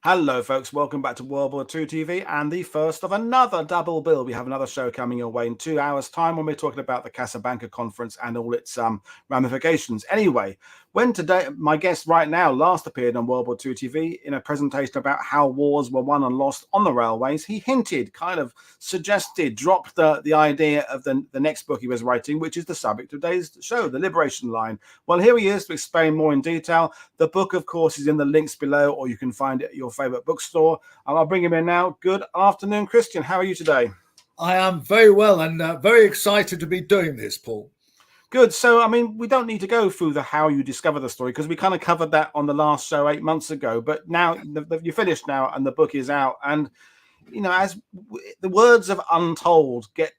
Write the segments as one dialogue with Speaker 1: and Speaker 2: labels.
Speaker 1: Hello, folks. Welcome back to World War II TV and the first of another double bill. We have another show coming your way in 2 hours' time when we're talking about the Casablanca conference and all its ramifications. Anyway, when today my guest right now last appeared on World War II TV in a presentation about how wars were won and lost on the railways, he hinted, kind of suggested, dropped the idea of the next book he was writing, which is the subject of today's show, The Liberation Line. Well, here he is to explain more in detail. The book, of course, is in the links below, or you can find it at your favorite bookstore. And I'll bring him in now. Good afternoon, Christian. How are you today?
Speaker 2: I am very well and very excited to be doing this, Paul.
Speaker 1: Good. So, I mean, we don't need to go through the how you discover the story because we kind of covered that on the last show 8 months ago. But now you're finished now and the book is out. And, you know, as the words of Untold get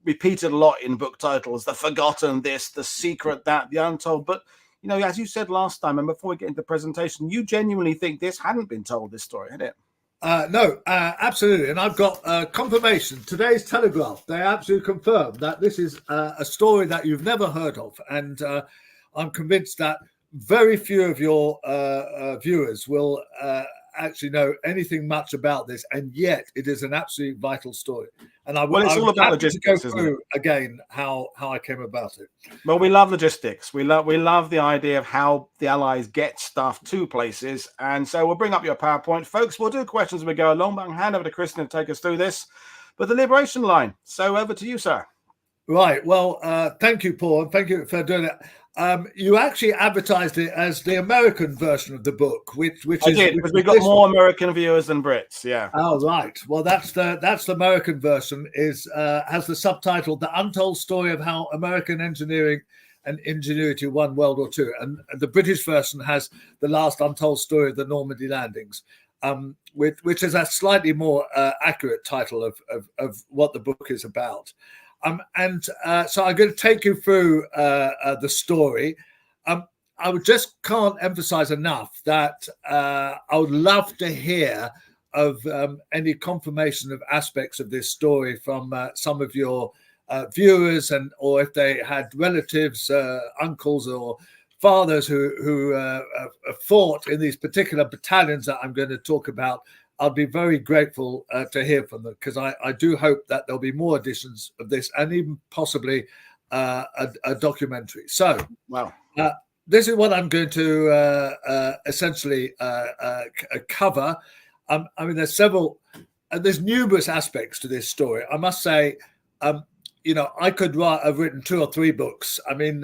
Speaker 1: repeated a lot in book titles, the forgotten this, the secret that, the untold. But, you know, as you said last time, and before we get into the presentation, you genuinely think this hadn't been told, this story, had it?
Speaker 2: No, absolutely. And I've got confirmation. Today's Telegraph, they absolutely confirmed that this is a story that you've never heard of. And I'm convinced that very few of your viewers will actually know anything much about this. And yet it is an absolutely vital story. And
Speaker 1: it's all about logistics,
Speaker 2: to go through again how I came about it.
Speaker 1: Well, we love logistics. We love the idea of how the Allies get stuff to places. And so we'll bring up your PowerPoint. Folks, we'll do questions as we go along, but I'll hand over to Christian to take us through this. But the Liberation Line. So over to you, sir.
Speaker 2: Right. Well, thank you, Paul. And thank you for doing it. You actually advertised it as the American version of the book, which
Speaker 1: I did, because we've got more American viewers than Brits. Yeah.
Speaker 2: Oh, right. Well, that's the American version. Has the subtitle "The Untold Story of How American Engineering and Ingenuity Won World War II," and the British version has "The Last Untold Story of the Normandy Landings," which is a slightly more accurate title of what the book is about. So I'm going to take you through the story. I just can't emphasize enough that I would love to hear of any confirmation of aspects of this story from some of your viewers, or if they had relatives, uncles or fathers who fought in these particular battalions that I'm going to talk about. I'll be very grateful to hear from them, because I do hope that there'll be more editions of this and even possibly a documentary. So,
Speaker 1: wow.
Speaker 2: This is what I'm going to essentially cover. I mean, there's numerous aspects to this story. I must say, you know, I could have written 2 or 3 books. I mean,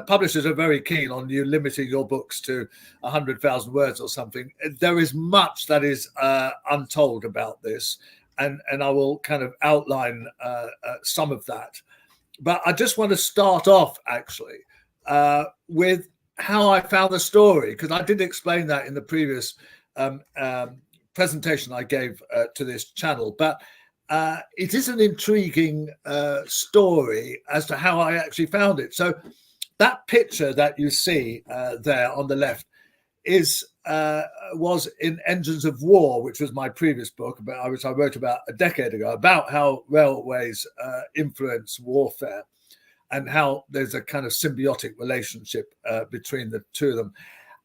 Speaker 2: publishers are very keen on you limiting your books to 100,000 words or something. There is much that is untold about this, and I will kind of outline some of that. But I just want to start off, actually, with how I found the story, because I did explain that in the previous presentation I gave to this channel. But it is an intriguing story as to how I actually found it. So that picture that you see there on the left was in Engines of War, which was my previous book, which I wrote about a decade ago, about how railways influence warfare and how there's a kind of symbiotic relationship between the two of them.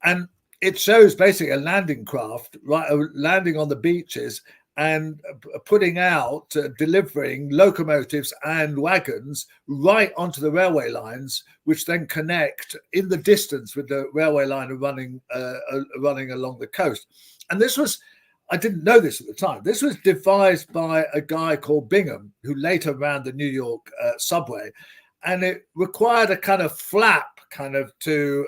Speaker 2: And it shows basically a landing craft landing on the beaches and putting out, delivering locomotives and wagons right onto the railway lines, which then connect in the distance with the railway line running along the coast. And this was, I didn't know this at the time, this was devised by a guy called Bingham, who later ran the New York subway. And it required a kind of flap to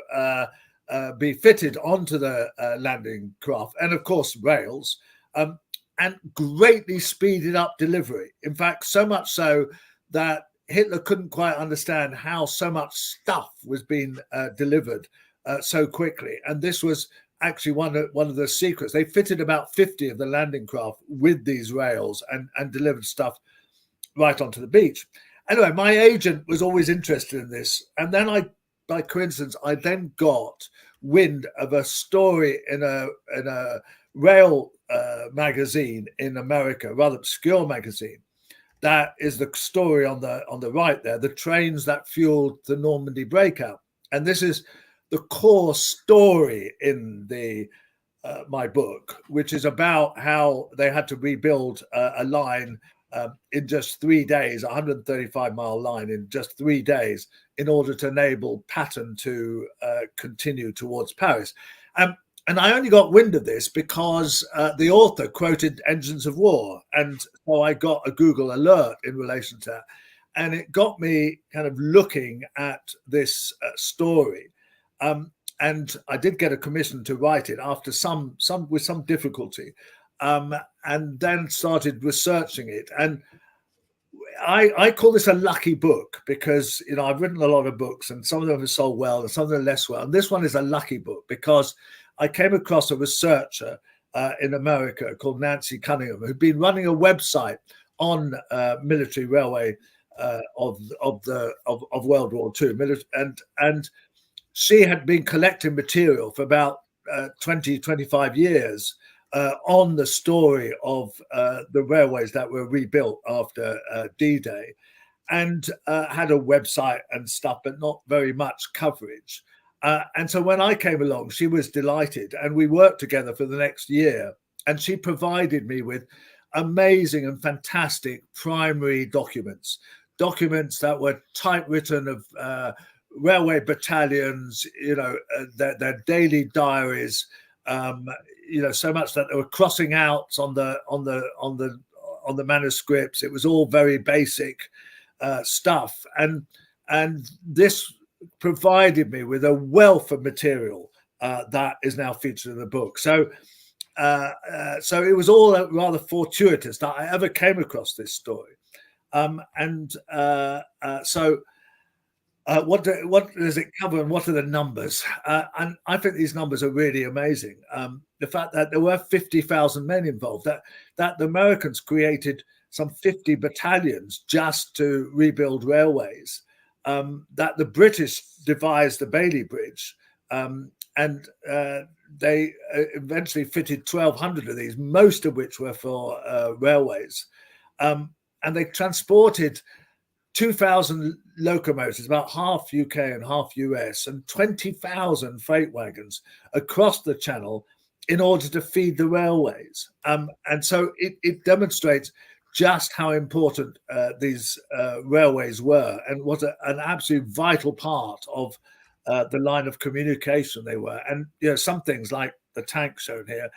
Speaker 2: be fitted onto the landing craft, and of course rails, and greatly speeded up delivery. In fact, so much so that Hitler couldn't quite understand how so much stuff was being delivered so quickly. And this was actually one of the secrets. They fitted about 50 of the landing craft with these rails and delivered stuff right onto the beach. Anyway, my agent was always interested in this. And then by coincidence, I then got wind of a story in a rail magazine in America, rather obscure magazine. That is the story on the right there, the trains that fueled the Normandy breakout. And this is the core story in the my book, which is about how they had to rebuild a line in just 3 days, a 135-mile line in just 3 days, in order to enable Patton to continue towards Paris. And I only got wind of this because the author quoted Engines of War. And so I got a Google alert in relation to that. And it got me kind of looking at this story. And I did get a commission to write it after with some difficulty, and then started researching it. And I call this a lucky book because, you know, I've written a lot of books and some of them have sold well and some of them less well. And this one is a lucky book because I came across a researcher in America called Nancy Cunningham, who'd been running a website on military railway of World War II, and she had been collecting material for about 25 years on the story of the railways that were rebuilt after D-Day, and had a website and stuff, but not very much coverage. And so when I came along, she was delighted, and we worked together for the next year. And she provided me with amazing and fantastic primary documents that were typewritten of railway battalions, you know, their daily diaries, you know, so much that they were crossing out on the manuscripts. It was all very basic stuff, and this provided me with a wealth of material that is now featured in the book. So it was all rather fortuitous that I ever came across this story. What does it cover, and what are the numbers? And I think these numbers are really amazing. The fact that there were 50,000 men involved, that the Americans created some 50 battalions just to rebuild railways, that the British devised the Bailey Bridge, and they eventually fitted 1,200 of these, most of which were for railways. And they transported 2,000 locomotives, about half UK and half US, and 20,000 freight wagons across the Channel in order to feed the railways. And so it demonstrates just how important these railways were, and what an absolute vital part of the line of communication they were. And, you know, some things like the tank shown here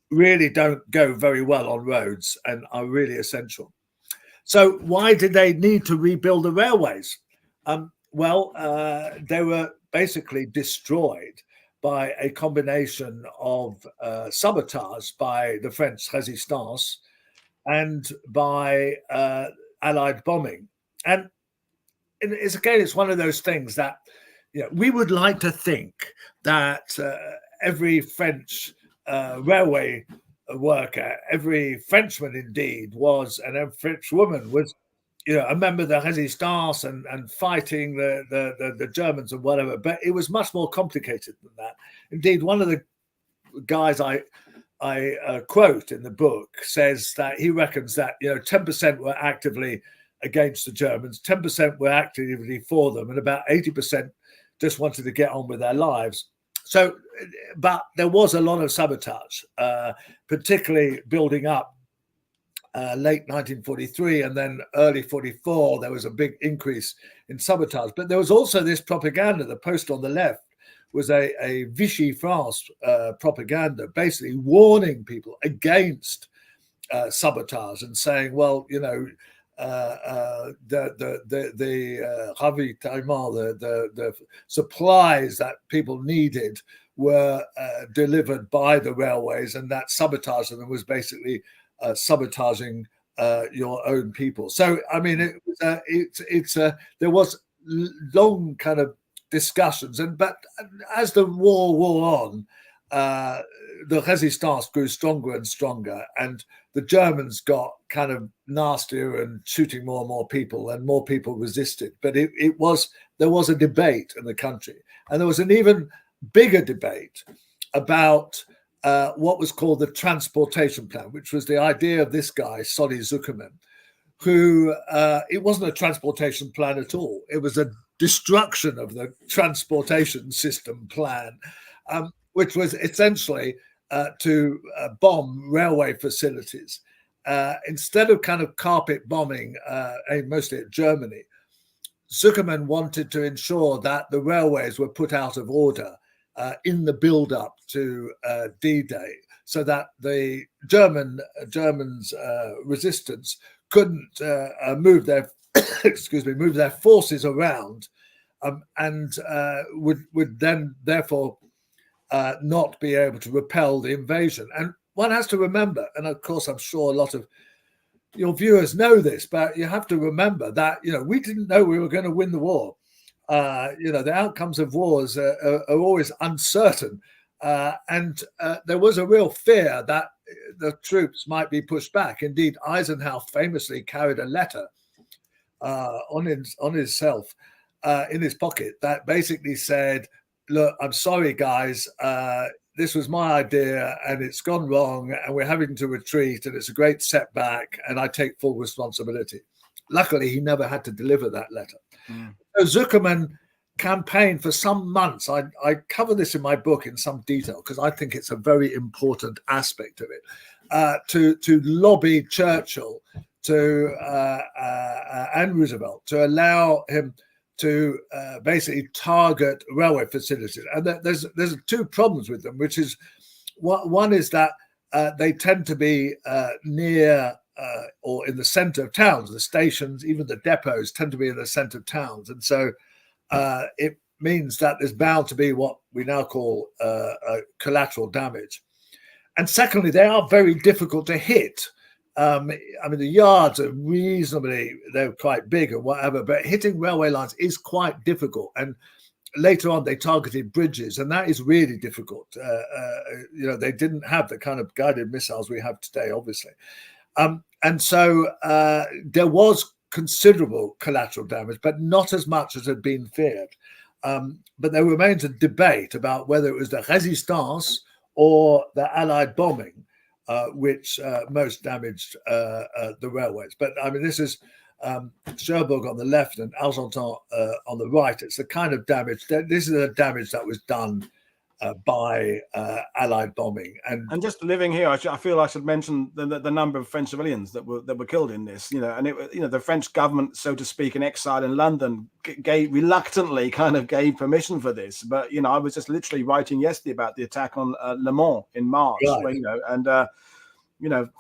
Speaker 2: really don't go very well on roads and are really essential. So why did they need to rebuild the railways? They were basically destroyed by a combination of sabotage by the French resistance and by Allied bombing. And it's one of those things that, you know, we would like to think that every French railway worker, every Frenchman indeed was, and every French woman was, you know, a member of the resistance and fighting the Germans and whatever. But it was much more complicated than that. Indeed, one of the guys I quote in the book says that he reckons that, you know, 10% were actively against the Germans, 10% were actively for them, and about 80% just wanted to get on with their lives. So, but there was a lot of sabotage, particularly building up late 1943 and then early 44. There was a big increase in sabotage. But there was also this propaganda. The poster on the left was a Vichy France propaganda, basically warning people against sabotage and saying, well, you know, the ravitaillement, the supplies that people needed were delivered by the railways, and that sabotaging them was basically sabotaging your own people. So, I mean, there was long kind of discussions, but as the war wore on, the resistance grew stronger and stronger, and the Germans got kind of nastier and shooting more and more people, and more people resisted. But there was a debate in the country, and there was an even bigger debate about what was called the transportation plan, which was the idea of this guy, Solly Zuckerman, who it wasn't a transportation plan at all. It was a destruction of the transportation system plan, which was essentially to bomb railway facilities. Instead of kind of carpet bombing, aimed mostly at Germany, Zuckerman wanted to ensure that the railways were put out of order in the build-up to D-Day, so that the Germans' resistance couldn't move their move their forces around, and would then therefore not be able to repel the invasion. And one has to remember, and of course I'm sure a lot of your viewers know this, but you have to remember that, we didn't know we were going to win the war. The outcomes of wars are always uncertain. And there was a real fear that the troops might be pushed back. Indeed, Eisenhower famously carried a letter on himself in his pocket that basically said, look, I'm sorry, guys. This was my idea and it's gone wrong and we're having to retreat and it's a great setback and I take full responsibility. Luckily, he never had to deliver that letter. So Zuckerman campaigned for some months. I cover this in my book in some detail because I think it's a very important aspect of it, to lobby Churchill and Roosevelt to allow him to basically target railway facilities. And there's two problems with them, which is one is that they tend to be near or in the center of towns. The stations, even the depots, tend to be in the center of towns. And so it means that there's bound to be what we now call collateral damage. And secondly, they are very difficult to hit. The yards are they're quite big and whatever, but hitting railway lines is quite difficult. And later on, they targeted bridges, and that is really difficult. They didn't have the kind of guided missiles we have today, obviously. And so there was considerable collateral damage, but not as much as had been feared. But there remains a debate about whether it was the Résistance or the Allied bombing which most damaged the railways. But this is Cherbourg on the left and Argentan on the right. It's the kind of damage this is the damage that was done by Allied bombing. And
Speaker 1: just living here, I feel I should mention the number of French civilians that were killed in this. And it, the French government, so to speak, in exile in London, reluctantly gave permission for this. But I was just literally writing yesterday about the attack on Le Mans in March,
Speaker 2: right.
Speaker 1: where,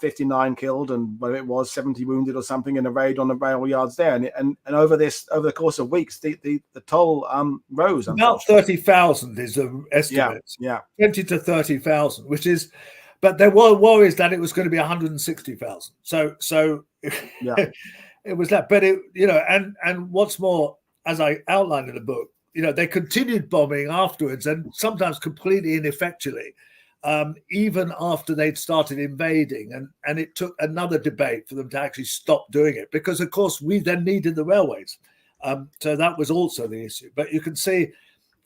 Speaker 1: 59 killed and whether it was 70 wounded or something in a raid on the rail yards there, and over the course of weeks, the toll rose.
Speaker 2: About 30,000 is the estimate.
Speaker 1: Yeah,
Speaker 2: 20 to 30,000, which is, but there were worries that it was going to be 160,000. So
Speaker 1: yeah,
Speaker 2: it was that. But and what's more, as I outlined in the book, they continued bombing afterwards, and sometimes completely ineffectually. Even after they'd started invading, and it took another debate for them to actually stop doing it, because of course we then needed the railways, so that was also the issue. But you can see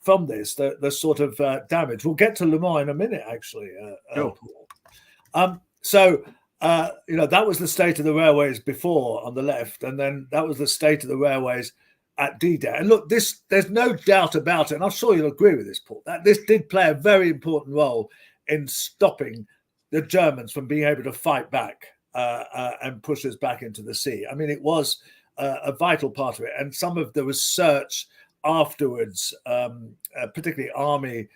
Speaker 2: from this the sort of damage. We'll get to Le Mans in a minute, actually. So that was the state of the railways before on the left, and then that was the state of the railways at D-Day. And look, there's no doubt about it, and I'm sure you'll agree with this, Paul, that this did play a very important role in stopping the Germans from being able to fight back and push us back into the sea. It was a vital part of it. And some of the research afterwards, particularly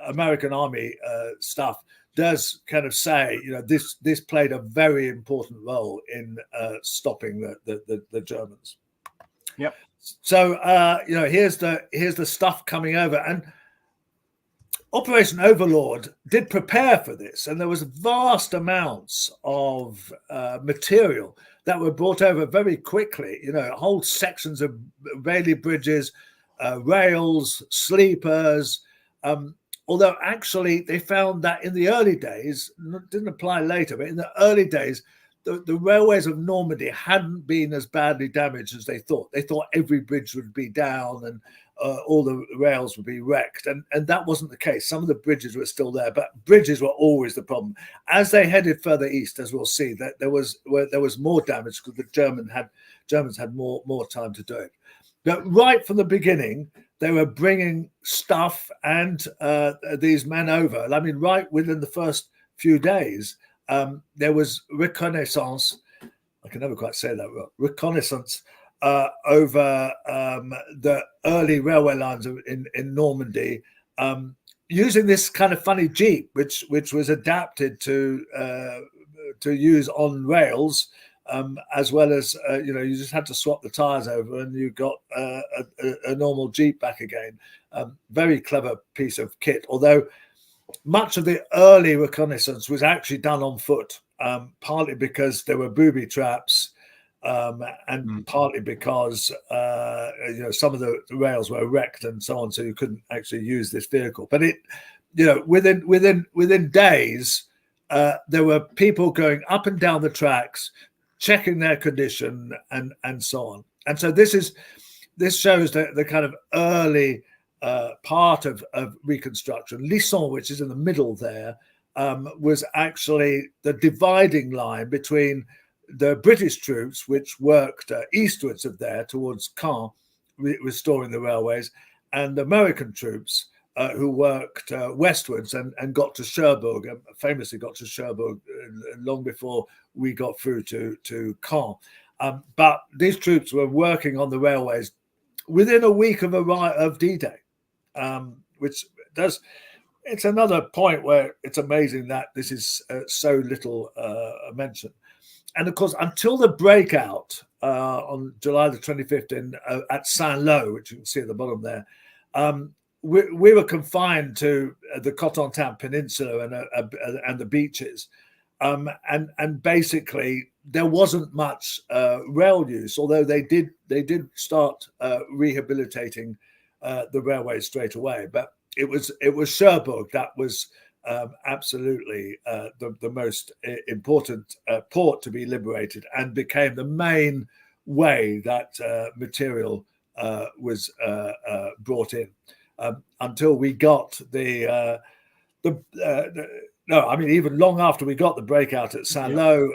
Speaker 2: American Army stuff, does kind of say, this played a very important role in stopping the Germans.
Speaker 1: Yep.
Speaker 2: So here's the stuff coming over, and Operation Overlord did prepare for this, and there was vast amounts of material that were brought over very quickly. Whole sections of railway bridges, rails, sleepers. Although actually they found that in the early days, didn't apply later, but in the early days, the railways of Normandy hadn't been as badly damaged as they thought. They thought every bridge would be down, all the rails would be wrecked, and that wasn't the case. Some of the bridges were still there, but bridges were always the problem. As they headed further east, as we'll see, that there was more damage because the Germans had more time to do it. But right from the beginning, they were bringing stuff and these men over. I mean, right within the first few days, there was reconnaissance. I can never quite say that word. Reconnaissance over the early railway lines in Normandy, using this kind of funny jeep, which was adapted to use on rails, as well as you just had to swap the tires over, and you got a normal jeep back again. Very clever piece of kit, although much of the early reconnaissance was actually done on foot, partly because there were booby traps. And partly because some of the rails were wrecked and so on, so you couldn't actually use this vehicle. But within days, there were people going up and down the tracks, checking their condition and so on. And so this shows the kind of early part of reconstruction. Lisson, which is in the middle there, was actually the dividing line between the British troops, which worked eastwards of there towards Caen, restoring the railways, and the American troops who worked westwards and got to Cherbourg, famously got to Cherbourg long before we got through to Caen. But these troops were working on the railways within a week of D-Day, which does. It's another point where it's amazing that this is so little mentioned. And of course, until the breakout on July the 25th at Saint-Lô, which you can see at the bottom there, we were confined to the Cotentin Peninsula and the beaches. And basically, there wasn't much rail use, although they did start rehabilitating the railways straight away. But it was Cherbourg that was absolutely the most important port to be liberated, and became the main way that material was brought in, until we got even long after we got the breakout at Saint-Lô,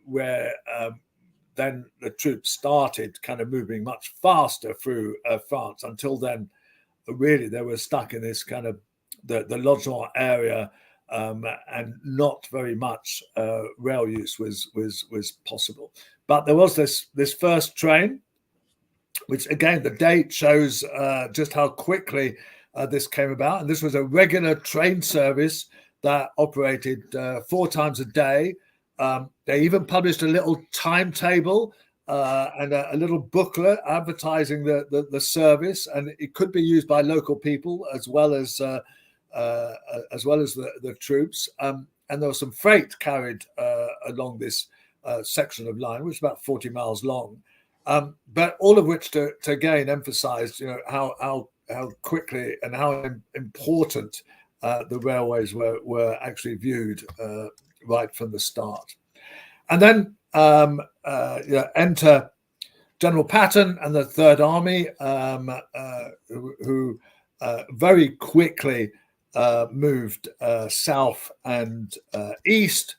Speaker 2: where then the troops started kind of moving much faster through France. Until then, really, they were stuck in this kind of the Logistical area, and not very much rail use was possible. But there was this first train, which again the date shows just how quickly this came about. And this was a regular train service that operated 4 times a day. They even published a little timetable and a little booklet advertising the service, and it could be used by local people as well as the troops. And there was some freight carried along this section of line, which is about 40 miles long. But all of which to again emphasize, how quickly and how important the railways were actually viewed right from the start. And then enter General Patton and the Third Army, who very quickly moved south and east.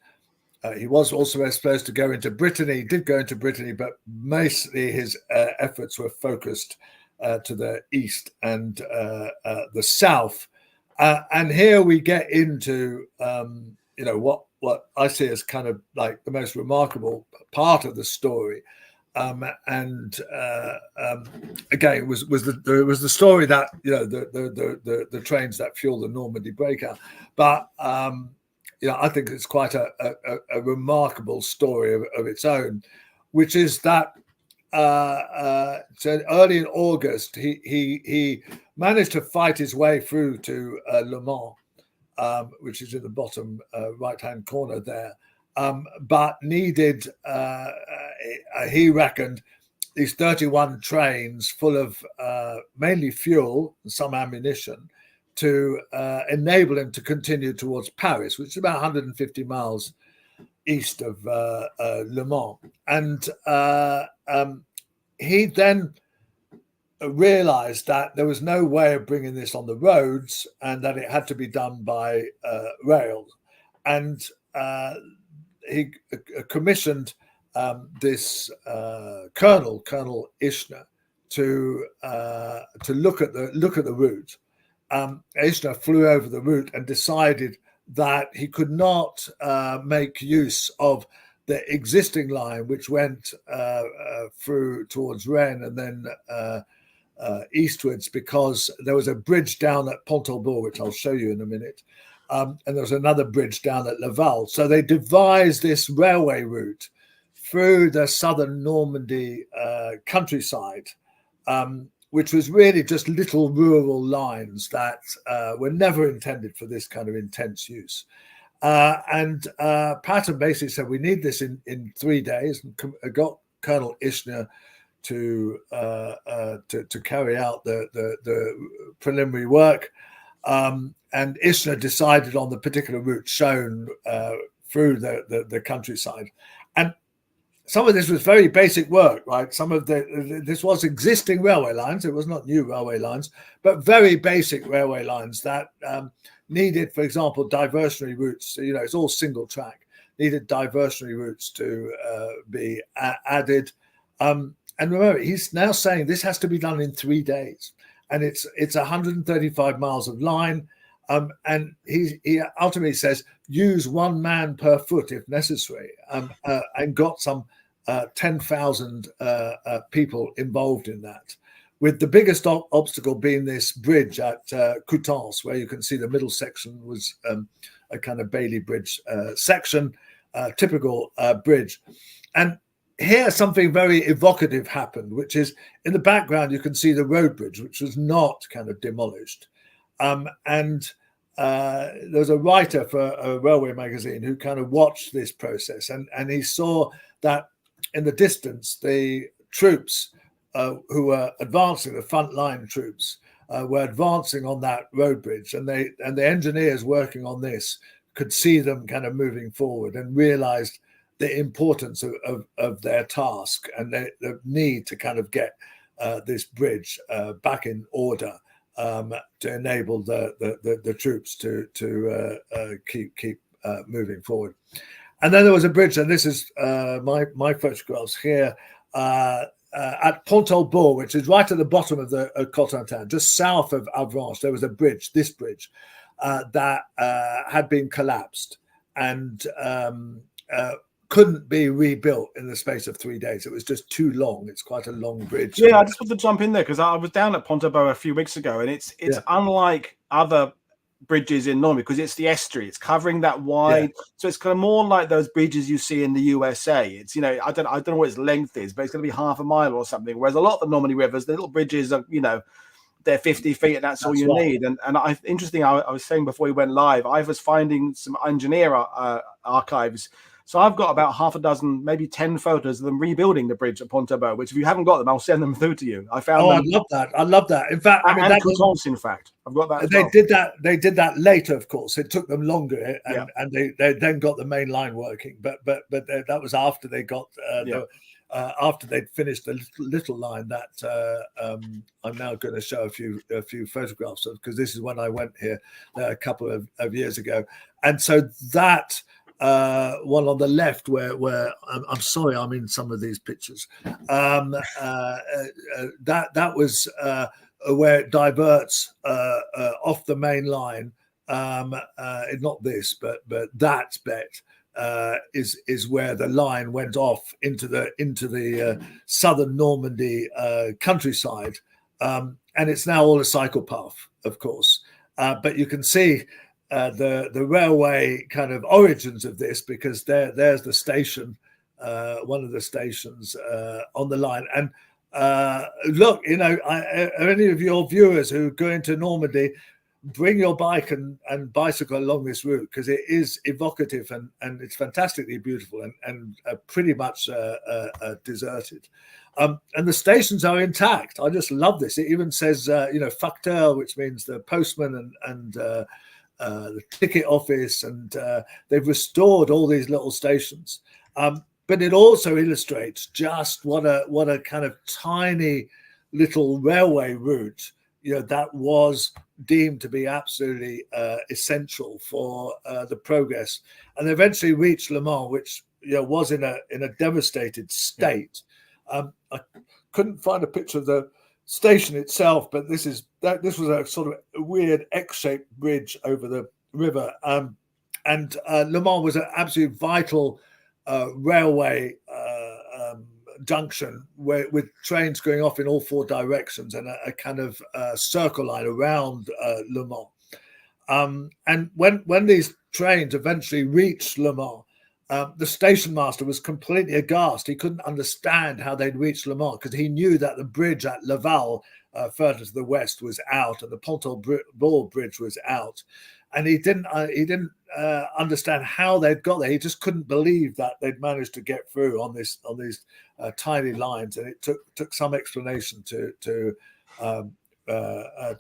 Speaker 2: He was also supposed to go into Brittany. He did go into Brittany, but mostly his efforts were focused to the east and the south. And here we get into what I see as kind of like the most remarkable part of the story. Again, it was the story that the trains that fueled the Normandy breakout. But I think it's quite a remarkable story of its own, which is that so early in August he managed to fight his way through to Le Mans, which is in the bottom right-hand corner there, but needed, he reckoned, these 31 trains full of mainly fuel and some ammunition to enable him to continue towards Paris, which is about 150 miles east of Le Mans. And he then realized that there was no way of bringing this on the roads and that it had to be done by rail. And he commissioned this Colonel Ishner to look at the route. Ishner flew over the route and decided that he could not make use of the existing line, which went through towards Rennes and then eastwards, because there was a bridge down at Pont-au-Bourg, which I'll show you in a minute, and there was another bridge down at Laval. So they devised this railway route through the southern Normandy countryside, which was really just little rural lines that were never intended for this kind of intense use. And Patton basically said, we need this in 3 days, and got Colonel Ishner to carry out the preliminary work. And Ishner decided on the particular route shown through the countryside. And some of this was very basic work, right? This was existing railway lines. It was not new railway lines, but very basic railway lines that needed, for example, diversionary routes. You know, it's all single track. Needed diversionary routes to be added. And remember, he's now saying this has to be done in 3 days, and it's 135 miles of line. And he ultimately says use 1 man per foot if necessary, and got some 10,000 people involved in that, with the biggest obstacle being this bridge at Coutances, where you can see the middle section was a kind of Bailey Bridge section, typical bridge. And here something very evocative happened, which is in the background you can see the road bridge, which was not kind of demolished. And there was a writer for a railway magazine who kind of watched this process, and he saw that in the distance the troops who were advancing, the frontline troops were advancing on that road bridge, and the engineers working on this could see them kind of moving forward and realized the importance of their task and the need to kind of get this bridge back in order, to enable the troops to keep moving forward. And then there was a bridge, and this is my photographs here, at Pont-au-Bourg, which is right at the bottom of the Cotentin, just south of Avranches. There was a bridge, this bridge, that had been collapsed and couldn't be rebuilt in the space of 3 days. It was just too long. It's quite a long bridge.
Speaker 1: Yeah, I just want to jump in there because I was down at Pont-au-Bourg a few weeks ago, and it's unlike other bridges in Normandy because it's the estuary. It's covering that wide, so it's kind of more like those bridges you see in the USA. It's, you know, I don't know what its length is, but it's going to be half a mile or something. Whereas a lot of the Normandy rivers, the little bridges are, you know, they're 50 feet, and that's all you need. And interesting, I was saying before we went live, I was finding some engineer archives. So I've got about half a dozen, maybe 10 photos of them rebuilding the bridge at Pont-au-Bourg, which if you haven't got them, I'll send them through to you. I found them.
Speaker 2: I love that. I love that. In fact, I mean,
Speaker 1: that Coutances, in fact, I've got that.
Speaker 2: They did that later, of course. It took them longer, and they then got the main line working. But that was after they got after they'd finished the little line that I'm now going to show a few photographs of, because this is when I went here a couple of years ago. And so that one on the left, where I'm sorry, I'm in some of these pictures. That was where it diverts off the main line. Not this, but that bit is where the line went off into the southern Normandy countryside, and it's now all a cycle path, of course. But you can see the railway kind of origins of this, because there's the station, one of the stations on the line. And look, you know, any of your viewers who go into Normandy, bring your bike and bicycle along this route, because it is evocative and it's fantastically beautiful and pretty much deserted. And the stations are intact. I just love this. It even says, facteur, which means the postman and the ticket office, and they've restored all these little stations. But it also illustrates just what a kind of tiny little railway route, that was deemed to be absolutely essential for the progress, and eventually reached Le Mans, which was in a devastated state. I couldn't find a picture of the station itself, but this was a sort of weird X-shaped bridge over the river, and Le Mans was an absolutely vital railway junction with trains going off in all four directions and a kind of circle line around Le Mans. And when these trains eventually reached Le Mans, the station master was completely aghast. He couldn't understand how they'd reached Le Mans, because he knew that the bridge at Laval, further to the west, was out, and the Pontoise bridge was out, and he didn't understand how they'd got there. He just couldn't believe that they'd managed to get through on these tiny lines, and it took some explanation to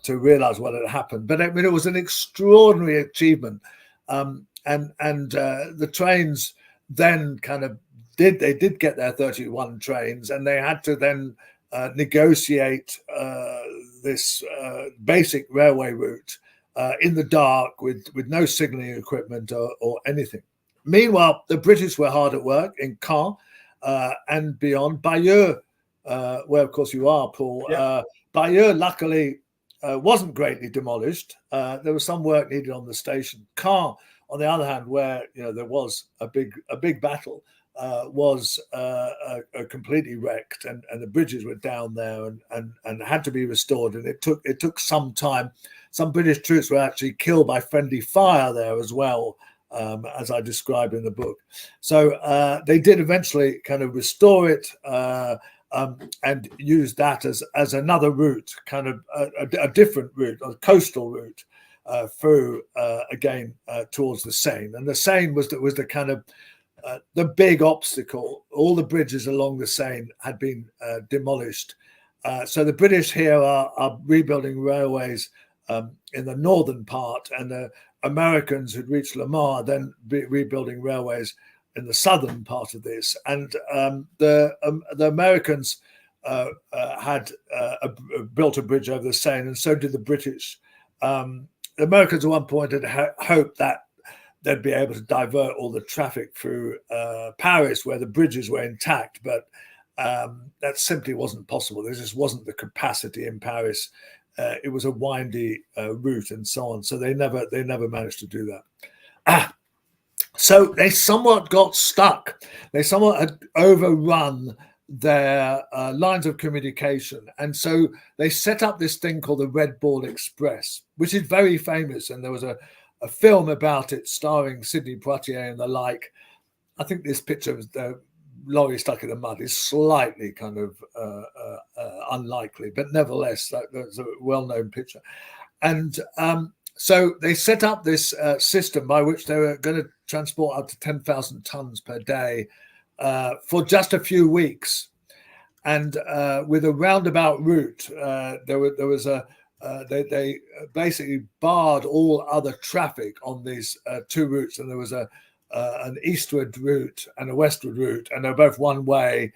Speaker 2: realize what had happened. But I mean, it was an extraordinary achievement, and the trains then they did get their 31 trains, and they had to then negotiate this basic railway route in the dark with no signaling equipment or anything. Meanwhile, the British were hard at work in Caen and beyond. Bayeux, where of course you are, Paul. Yeah. Bayeux, luckily, wasn't greatly demolished. There was some work needed on the station. Caen, on the other hand, where there was a big battle, was completely wrecked, and the bridges were down there and had to be restored. And it took some time. Some British troops were actually killed by friendly fire there as well, as I described in the book. So they did eventually kind of restore it and use that as another route, kind of a different route, a coastal route through again towards the Seine. And the Seine was the kind of the big obstacle. All the bridges along the Seine had been demolished. So the British here are rebuilding railways in the northern part, and the Americans who'd reached Le Mans are then rebuilding railways in the southern part of this. And the Americans had built a bridge over the Seine, and so did the British. The Americans at one point had hoped that they'd be able to divert all the traffic through Paris, where the bridges were intact, but that simply wasn't possible. There just wasn't the capacity in Paris. It was a windy route and so on, so they never managed to do that. So they somewhat got stuck. They somewhat had overrun their lines of communication, and so they set up this thing called the Red Ball Express, which is very famous, and there was a film about it starring Sidney Poitier and the like. I think this picture of the lorry stuck in the mud is slightly kind of unlikely, but nevertheless, that's a well-known picture. And so they set up this system by which they were going to transport up to 10,000 tons per day for just a few weeks. And with a roundabout route, they basically barred all other traffic on these two routes, and there was an eastward route and a westward route, and they're both one way.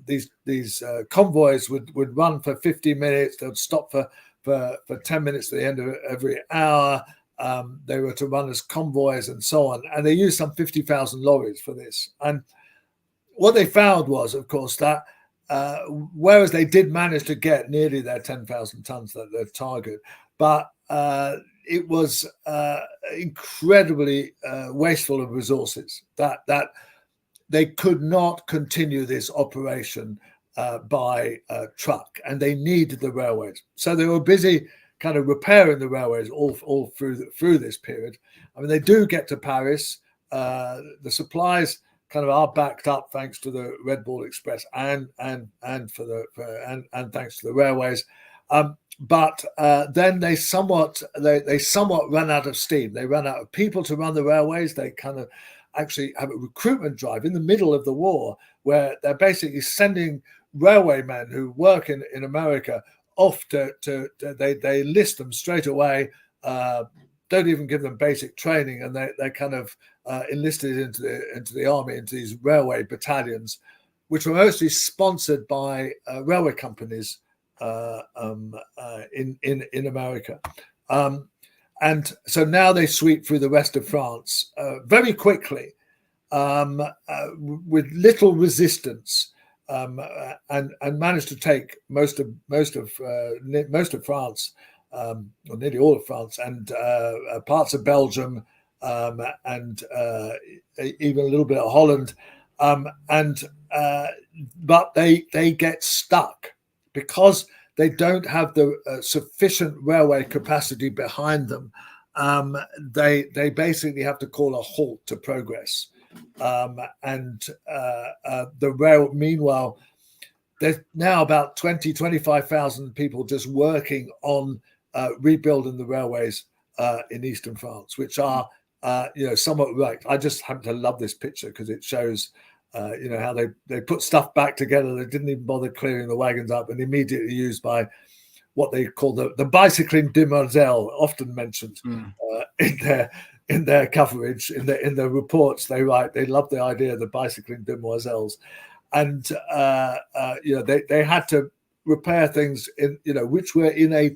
Speaker 2: These convoys would run for 50 minutes. They'd stop for 10 minutes at the end of every hour. They were to run as convoys and so on, and they used some 50,000 lorries for this. And what they found was, of course, that whereas they did manage to get nearly their 10,000 tons, that their target, but it was incredibly wasteful of resources, that they could not continue this operation by truck, and they needed the railways. So they were busy kind of repairing the railways all through this period. I mean, they do get to Paris. The supplies kind of are backed up thanks to the Red Ball Express and thanks to the railways. But then they somewhat run out of steam. They run out of people to run the railways. They kind of actually have a recruitment drive in the middle of the war, where they're basically sending railwaymen who work in America off they enlist them straight away, don't even give them basic training, and they kind of enlisted into the army, into these railway battalions, which were mostly sponsored by railway companies in America. And so now they sweep through the rest of France very quickly, with little resistance, and managed to take most of France, or nearly all of France, and parts of Belgium, and even a little bit of Holland, but they get stuck because they don't have the sufficient railway capacity behind them. They basically have to call a halt to progress. Meanwhile, there's now about 25,000 people just working on rebuilding the railways in eastern France, which are somewhat right. I just happen to love this picture because it shows how they put stuff back together. They didn't even bother clearing the wagons up, and immediately used by what they call the bicycling demoiselle, often mentioned in their coverage, in their reports. They write they love the idea of the bicycling demoiselles, and they had to repair things which were in a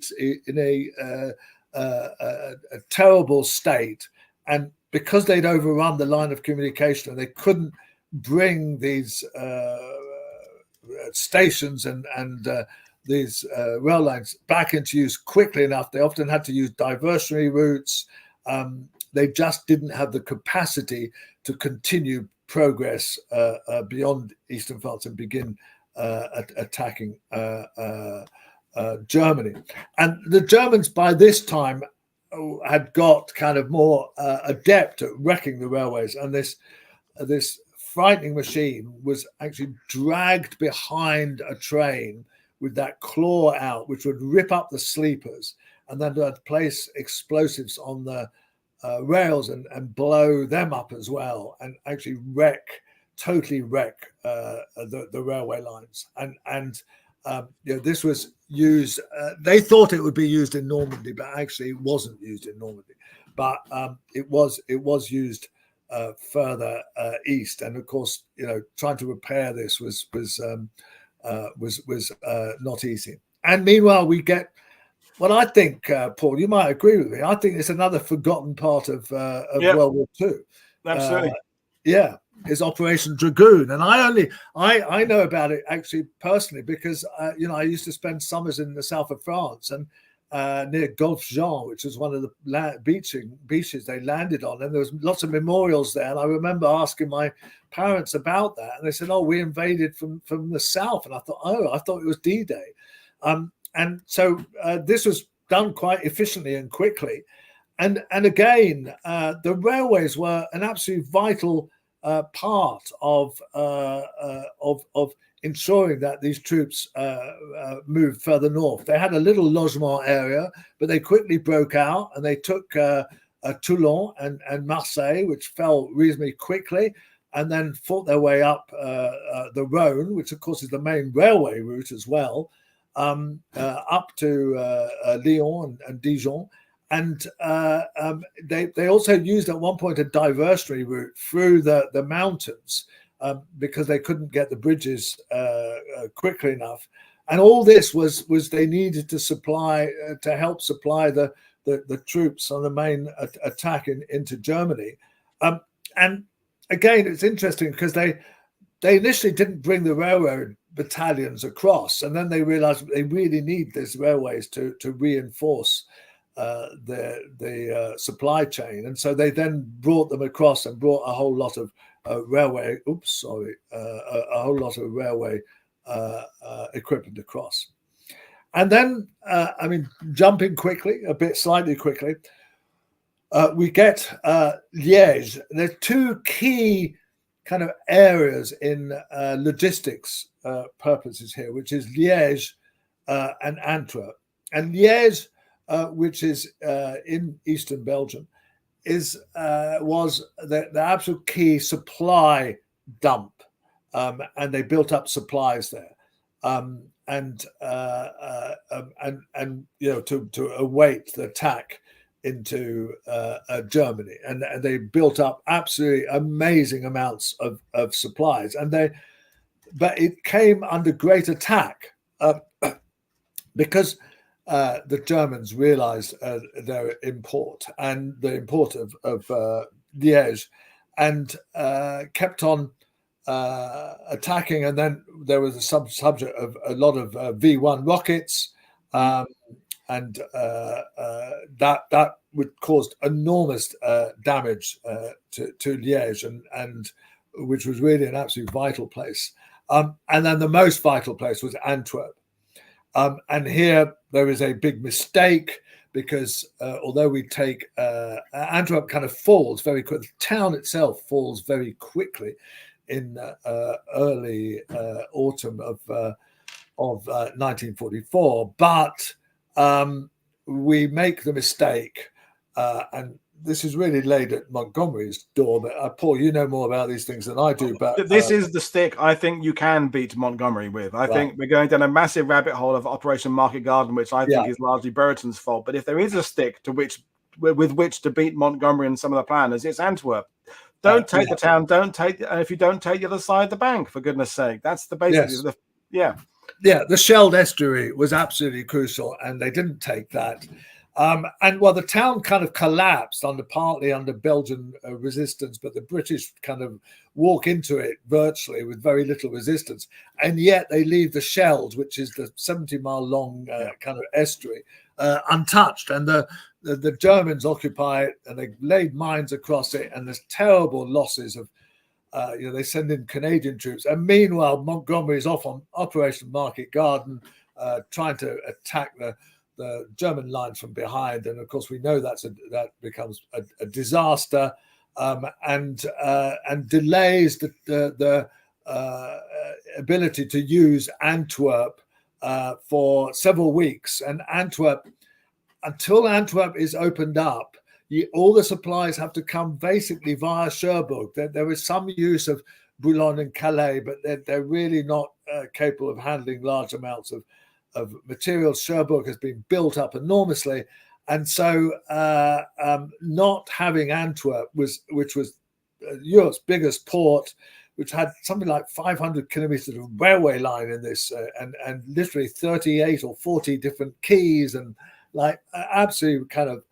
Speaker 2: terrible state, and because they'd overrun the line of communication and they couldn't bring these stations and these rail lines back into use quickly enough. They often had to use diversionary routes. They just didn't have the capacity to continue progress beyond eastern France and begin attacking Germany. And the Germans by this time had got kind of more adept at wrecking the railways, and this frightening machine was actually dragged behind a train with that claw out, which would rip up the sleepers, and then they'd place explosives on the rails and blow them up as well, and actually totally wreck the railway lines. And this was used. They thought it would be used in Normandy, but actually it wasn't used in Normandy. But it was used further east, and of course, trying to repair this was not easy. And meanwhile, we get what I think, Paul, you might agree with me. I think it's another forgotten part of World War II.
Speaker 1: Absolutely,
Speaker 2: is Operation Dragoon, and I know about it actually personally because I used to spend summers in the south of France and near Golfe Jean, which was one of the beaches they landed on, and there was lots of memorials there. And I remember asking my parents about that, and they said, "Oh, we invaded from the south." And I thought it was D-Day, and so this was done quite efficiently and quickly. And again, the railways were an absolutely vital part of ensuring that these troops moved further north. They had a little logement area, but they quickly broke out and they took Toulon and Marseille, which fell reasonably quickly, and then fought their way up the Rhone, which of course is the main railway route as well, up to Lyon and Dijon. And they also used at one point a diversionary route through the mountains because they couldn't get the bridges quickly enough. And all this was they needed to supply to help supply the troops on the main attack into Germany. And again, it's interesting because they initially didn't bring the railroad battalions across, and then they realized they really need these railways to reinforce the supply chain, and so they then brought them across and brought a whole lot of railway equipment across. And then jumping slightly quickly, we get Liège. There's two key kind of areas in logistics purposes here, which is Liège and Antwerp. And Liège, which is in eastern Belgium, was the absolute key supply dump, and they built up supplies there, to await the attack into Germany, and they built up absolutely amazing amounts of supplies, but it came under great attack. because the Germans realized their import and the import of Liège, and kept on attacking. And then there was a subject of a lot of V1 rockets, and that would cause enormous damage to Liège, and which was really an absolute vital place. And then the most vital place was Antwerp. And here there is a big mistake, because although we take Antwerp kind of falls very quickly, the town itself falls very quickly in early autumn of 1944. But we make the mistake, and this is really laid at Montgomery's door. But Paul, you know more about these things than I do. But
Speaker 1: this is the stick I think you can beat Montgomery with. I think we're going down a massive rabbit hole of Operation Market Garden, which I think is largely Brereton's fault. But if there is a stick with which to beat Montgomery and some of the planners, it's Antwerp. Don't take the town. If you don't take the other side of the bank, for goodness sake. That's the basic.
Speaker 2: Yeah, the Scheldt estuary was absolutely crucial, and they didn't take that. And the town kind of collapsed partly under Belgian resistance, but the British kind of walk into it virtually with very little resistance. And yet they leave the Scheldt, which is the 70-mile long kind of estuary, untouched. And the Germans occupy it, and they laid mines across it, and there's terrible losses of, they send in Canadian troops. And meanwhile, Montgomery is off on Operation Market Garden, trying to attack the German lines from behind, and of course we know that becomes a disaster, and delays the ability to use Antwerp for several weeks. And until Antwerp is opened up, all the supplies have to come basically via Cherbourg. There is some use of Boulogne and Calais, but they're really not capable of handling large amounts of materials. Cherbourg has been built up enormously, and so not having Antwerp, which was Europe's biggest port, which had something like 500 kilometers of railway line in this, and literally 38 or 40 different quays, and like absolutely kind of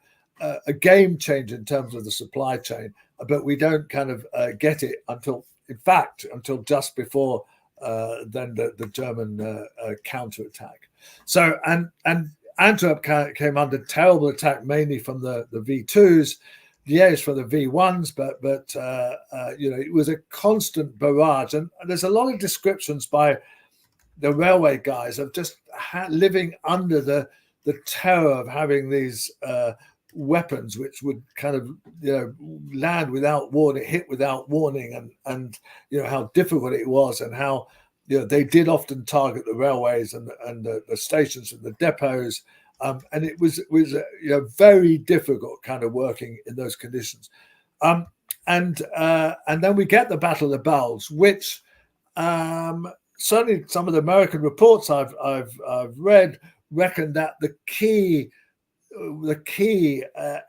Speaker 2: a game changer in terms of the supply chain. But we don't kind of get it until just before then the German counterattack. So and Antwerp came under terrible attack, mainly from the V2s, Liège from the V1s, but it was a constant barrage. And there's a lot of descriptions by the railway guys of just living under the terror of having these weapons which would kind of land without warning, hit without warning, and how difficult it was, and how they did often target the railways and the stations and the depots, and it was very difficult kind of working in those conditions. And then we get the Battle of the Bulge, which certainly some of the American reports I've read reckon that the key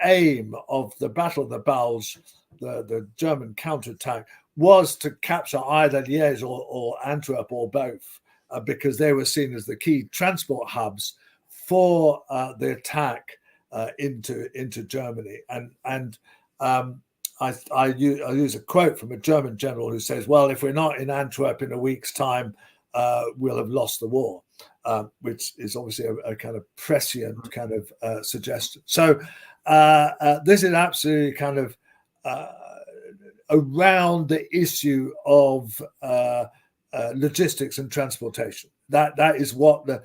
Speaker 2: aim of the Battle of the Bulge, the German counterattack, was to capture either Liège or Antwerp, or both, because they were seen as the key transport hubs for the attack into Germany. And I use a quote from a German general who says, "Well, if we're not in Antwerp in a week's time, we'll have lost the war," which is obviously a kind of prescient kind of suggestion. So this is absolutely kind of around the issue of logistics and transportation. That is what the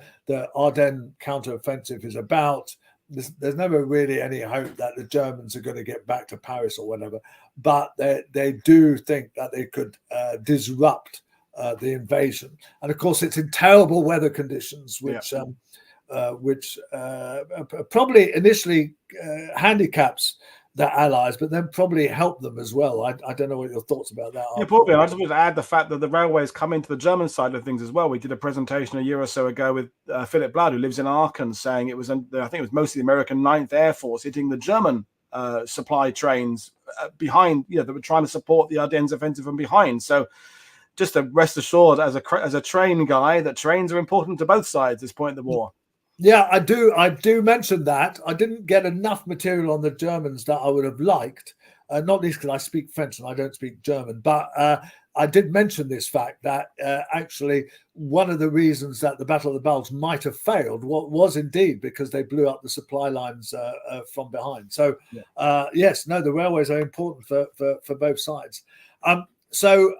Speaker 2: Ardennes counteroffensive is about. There's never really any hope that the Germans are going to get back to Paris or whatever, but they do think that they could disrupt the invasion. And of course, it's in terrible weather conditions, which probably initially handicaps the Allies, but then probably help them as well. I don't know what your thoughts about that are.
Speaker 1: Yeah, probably. And I just wanted to add the fact that the railways come into the German side of things as well. We did a presentation a year or so ago with Philip Blood, who lives in Aachen, saying it was, I think it was mostly the American 9th Air Force hitting the German supply trains behind, that were trying to support the Ardennes offensive from behind. So just to rest assured, as a train guy, that trains are important to both sides at this point in the war.
Speaker 2: Yeah, I do. I do mention that. I didn't get enough material on the Germans that I would have liked, not least because I speak French and I don't speak German. But I did mention this fact that actually one of the reasons that the Battle of the Bulge might have failed was indeed because they blew up the supply lines from behind. So yes, no, the railways are important for both sides. So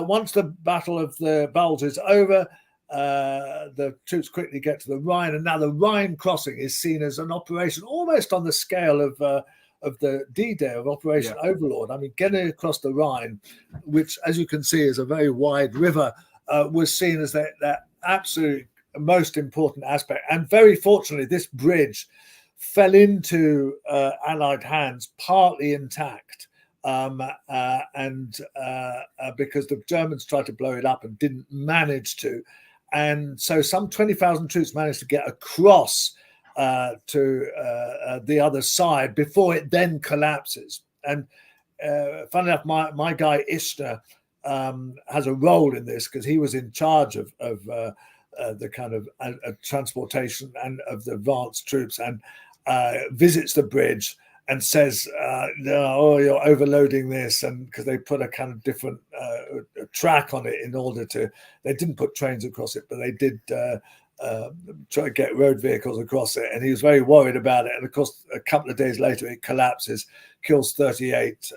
Speaker 2: once the Battle of the Bulge is over, the troops quickly get to the Rhine, and now the Rhine crossing is seen as an operation almost on the scale of the D-Day of Operation Overlord. I mean, getting across the Rhine, which, as you can see, is a very wide river, was seen as that absolute most important aspect. And very fortunately, this bridge fell into Allied hands partly intact. Because the Germans tried to blow it up and didn't manage to. And so some 20,000 troops managed to get across to the other side before it then collapses. And funnily enough, my guy Ishtar has a role in this because he was in charge of the kind of transportation and of the advanced troops, and visits the bridge and says, "Oh, you're overloading this," and because they put a kind of different track on it in order to. They didn't put trains across it, but they did try to get road vehicles across it, and he was very worried about it. And of course, a couple of days later, it collapses, kills 38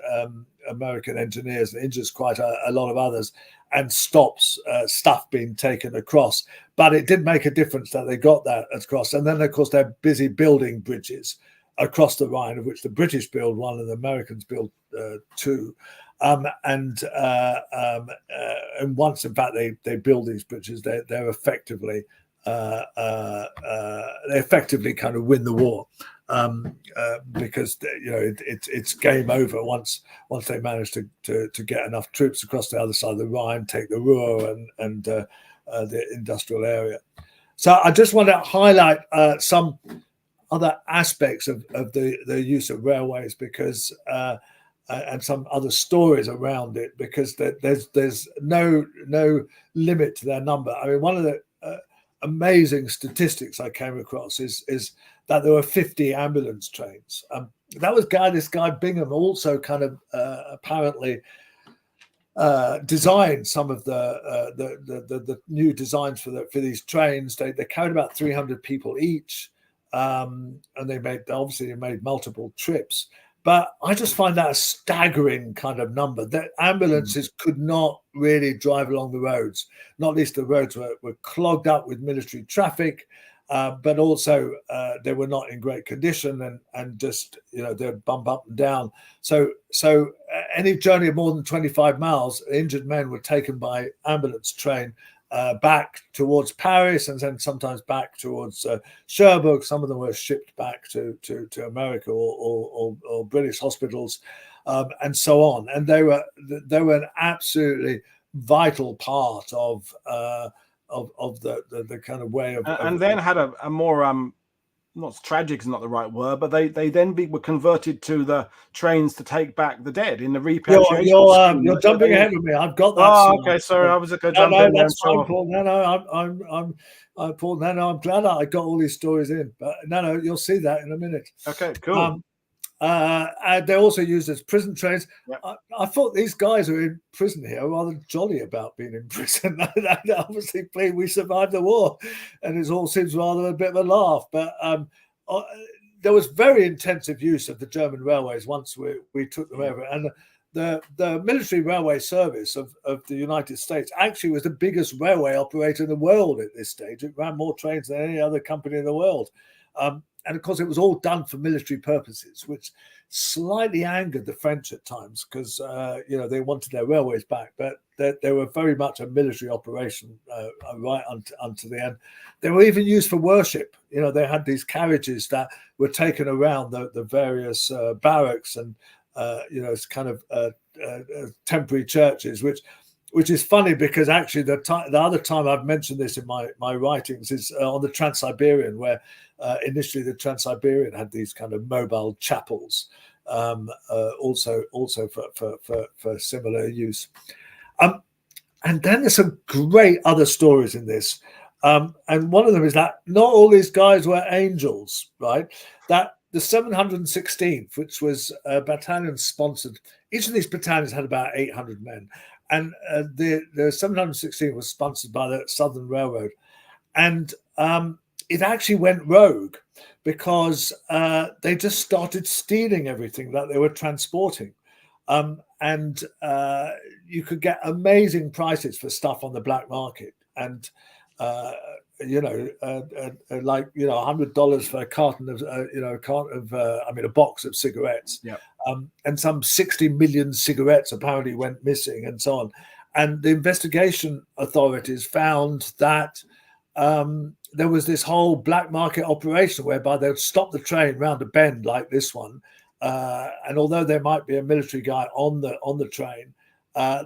Speaker 2: American engineers, and injures quite a lot of others, and stops stuff being taken across. But it did make a difference that they got that across, and then of course they're busy building bridges across the Rhine, of which the British build one and the Americans build two. And once, in fact, they build these bridges, they're effectively kind of win the war, because it's game over once they manage to get enough troops across the other side of the Rhine, take the Ruhr and the industrial area. So I just want to highlight some other aspects of the use of railways, because and some other stories around it, because there's no limit to their number. I mean, one of the amazing statistics I came across is that there were 50 ambulance trains. This guy Bingham also kind of apparently designed some of the new designs for these trains. They carried about 300 people each. And they made multiple trips, but I just find that a staggering kind of number. That ambulances could not really drive along the roads, not least the roads were clogged up with military traffic, but also they were not in great condition, and just they'd bump up and down. So any journey of more than 25 miles, injured men were taken by ambulance train back towards Paris, and then sometimes back towards Cherbourg. Some of them were shipped back to America or British hospitals, and so on. And they were an absolutely vital part of the kind of way of.
Speaker 1: And then had a more not tragic is not the right word, but they then were converted to the trains to take back the dead in the repatriation.
Speaker 2: You're jumping ahead of me. I've got that.
Speaker 1: Oh, okay, sorry, I was going to jump in.
Speaker 2: That's fine, Paul. I'm Paul. No, I'm glad I got all these stories in. But no, you'll see that in a minute.
Speaker 1: Okay, cool.
Speaker 2: They're also used as prison trains.
Speaker 1: Yep.
Speaker 2: I thought these guys who are in prison here are rather jolly about being in prison. Obviously, we survived the war, and it all seems rather a bit of a laugh. But there was very intensive use of the German railways once we took them over. And the military railway service of the United States actually was the biggest railway operator in the world at this stage. It ran more trains than any other company in the world. And of course, it was all done for military purposes, which slightly angered the French at times, because they wanted their railways back, but they were very much a military operation right unto the end. They were even used for worship. They had these carriages that were taken around the various barracks and it's kind of temporary churches, which is funny, because actually the other time I've mentioned this in my writings is on the Trans-Siberian, where initially the Trans-Siberian had these kind of mobile chapels, also for similar use. And then there's some great other stories in this. And one of them is that not all these guys were angels, right? That the 716th, which was a battalion sponsored, each of these battalions had about 800 men. And the 716th was sponsored by the Southern Railroad. And it actually went rogue because they just started stealing everything that they were transporting. And you could get amazing prices for stuff on the black market. And like $100 for a carton of a box of cigarettes.
Speaker 1: Yeah.
Speaker 2: And some 60 million cigarettes apparently went missing, and so on. And the investigation authorities found that there was this whole black market operation whereby they would stop the train round a bend like this one, and although there might be a military guy on the train,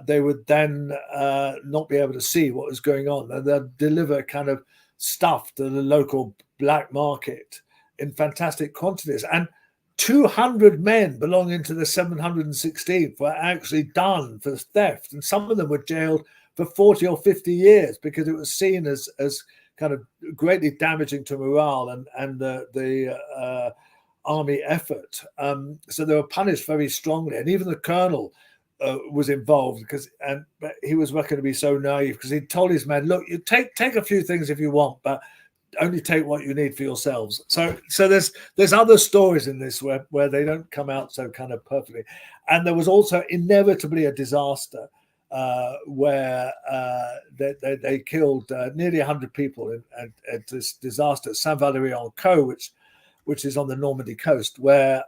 Speaker 2: they would then not be able to see what was going on, and they'd deliver kind of stuff to the local black market in fantastic quantities. And 200 men belonging to the 716th were actually done for theft, and some of them were jailed for 40 or 50 years because it was seen as kind of greatly damaging to morale and the army effort. So they were punished very strongly, and even the colonel was involved but he was not going to be so naive because he told his men, look, you take a few things if you want, but only take what you need for yourselves. So there's other stories in this where they don't come out so kind of perfectly. And there was also inevitably a disaster where they killed nearly 100 people at this disaster at Saint-Valery-en-Caux, which is on the Normandy coast, where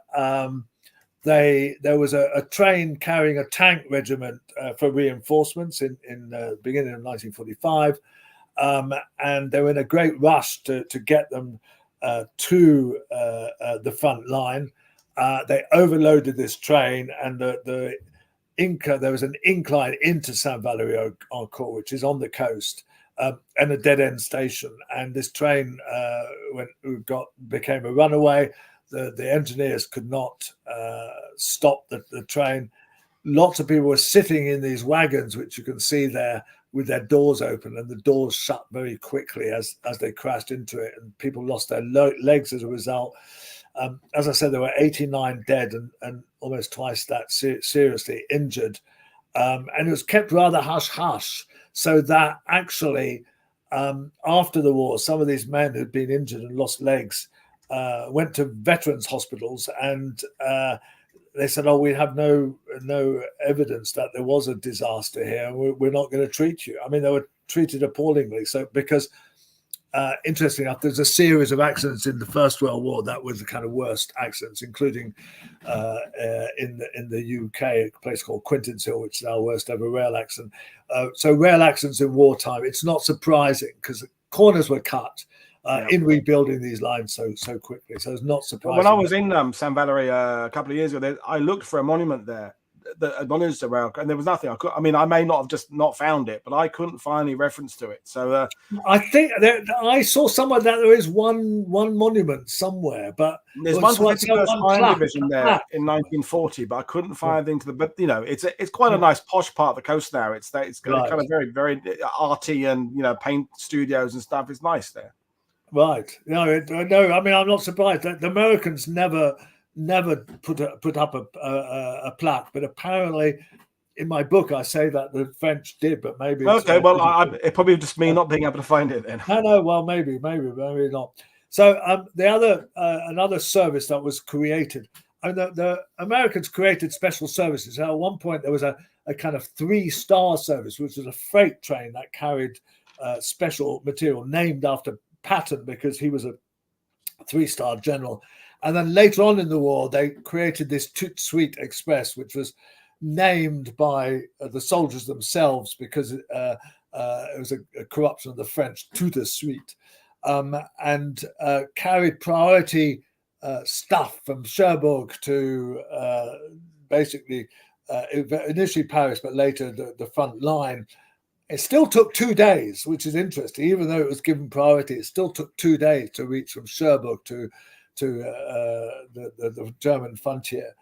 Speaker 2: there was a train carrying a tank regiment for reinforcements in the beginning of 1945, and they were in a great rush to get them to the front line. They overloaded this train, and there was an incline into Saint-Valery-en-Caux, which is on the coast, and a dead-end station. And this train became a runaway. The engineers could not stop the train. Lots of people were sitting in these wagons, which you can see there, with their doors open, and the doors shut very quickly as they crashed into it, and people lost their legs as a result. As I said, there were 89 dead and almost twice that seriously injured. And it was kept rather hush-hush, so that actually after the war, some of these men who'd been injured and lost legs went to veterans hospitals, and they said, oh, we have no evidence that there was a disaster here, and we're not going to treat you. I mean, they were treated appallingly. So because interesting enough, there's a series of accidents in the First World War that was the kind of worst accidents, including in the UK, a place called Quinton's Hill, which is our worst ever rail accident. So rail accidents in wartime, it's not surprising because corners were cut in rebuilding these lines so quickly. So it's not surprising.
Speaker 1: When I was in Saint Valery a couple of years ago, I looked for a monument there that acknowledged the rail, and there was nothing. I mean, I may not have just not found it, but I couldn't find any reference to it. So
Speaker 2: I think I saw somewhere that there is one monument somewhere, but
Speaker 1: there's one for the 51st Line Division there in 1940, but I couldn't find anything to the. But it's quite a nice posh part of the coast now. It's kind of very very arty, and paint studios and stuff. It's nice there.
Speaker 2: Right. No. I mean, I'm not surprised that the Americans never put up a plaque, but apparently, in my book, I say that the French did, but maybe.
Speaker 1: Okay. Well, it probably just me not being able to find it then.
Speaker 2: No. Well, maybe not. So the other another service that was created. I mean, the Americans created special services. At one point, there was a kind of 3-star service, which was a freight train that carried special material named after Patton because he was a 3-star general. And then later on in the war, they created this Tout Suite Express, which was named by the soldiers themselves because it was a corruption of the French tout de suite, and carried priority stuff from Cherbourg to basically initially Paris, but later the front line. It still took 2 days, which is interesting. Even though it was given priority, it still took 2 days to reach from Cherbourg to the German frontier,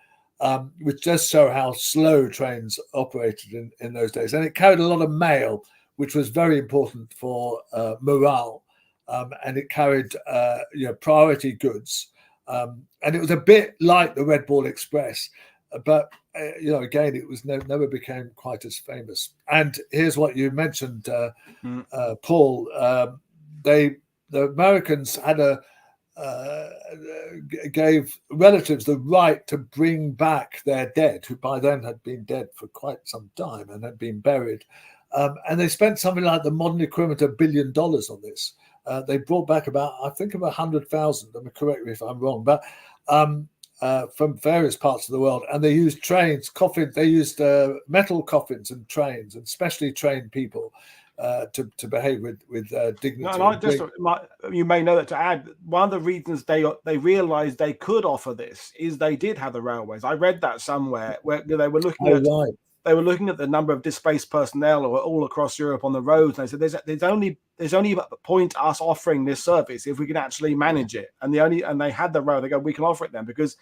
Speaker 2: which does show how slow trains operated in those days. And it carried a lot of mail, which was very important for morale, and it carried priority goods, and it was a bit like the Red Ball Express, but again, it was never became quite as famous. And here's what you mentioned, Paul. The Americans had gave relatives the right to bring back their dead, who by then had been dead for quite some time and had been buried. And they spent something like the modern equivalent of $1 billion on this. They brought back about 100,000. Correct me if I'm wrong, but from various parts of the world. And they used coffins. They used metal coffins and trains, and specially trained people to behave with dignity.
Speaker 1: No, and you may know that, to add, one of the reasons they realised they could offer this is they did have the railways. I read that somewhere where they were looking at they were looking at the number of displaced personnel all across Europe on the roads. And they said there's only a point us offering this service if we can actually manage it. And they had the rail. They go, we can offer it then, because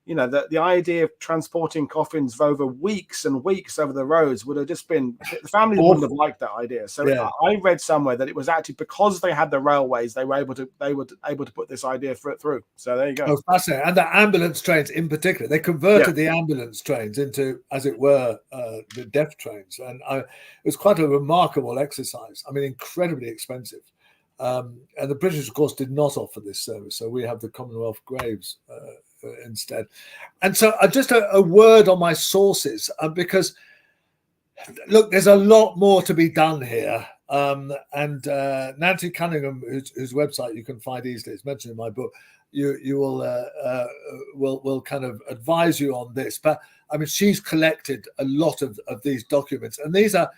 Speaker 1: the idea of transporting coffins for over weeks and weeks over the roads would have just been, the families wouldn't have liked that idea. So I read somewhere that it was actually because they had the railways, they were able to put this idea through. So there you go.
Speaker 2: Oh, fascinating. And the ambulance trains in particular, they converted the ambulance trains into, as it were, the death trains. And it was quite a remarkable exercise. I mean, incredibly expensive. And the British, of course, did not offer this service. So we have the Commonwealth Graves instead. And so just a word on my sources, because look, there's a lot more to be done here. And Nancy Cunningham, whose website you can find easily, it's mentioned in my book, you will kind of advise you on this. But I mean, she's collected a lot of these documents, and these are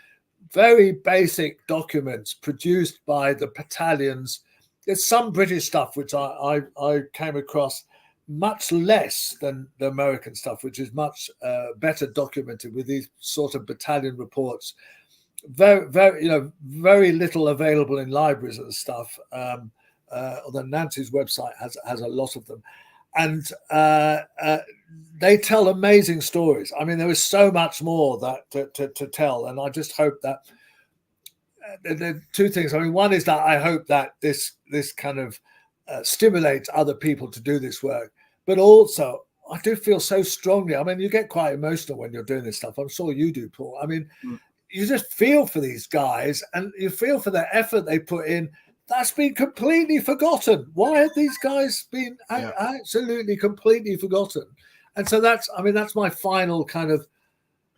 Speaker 2: very basic documents produced by the battalions. There's some British stuff which I came across, much less than the American stuff, which is much better documented with these sort of battalion reports. Very, very little available in libraries and stuff. Although Nancy's website has a lot of them, and they tell amazing stories. I mean, there is so much more that to tell, and I just hope that there are two things. I mean, one is that I hope that this kind of stimulates other people to do this work. But also, I do feel so strongly. I mean, you get quite emotional when you're doing this stuff. I'm sure you do, Paul. I mean, you just feel for these guys, and you feel for the effort they put in. That's been completely forgotten. Why have these guys been absolutely completely forgotten? And so that's my final kind of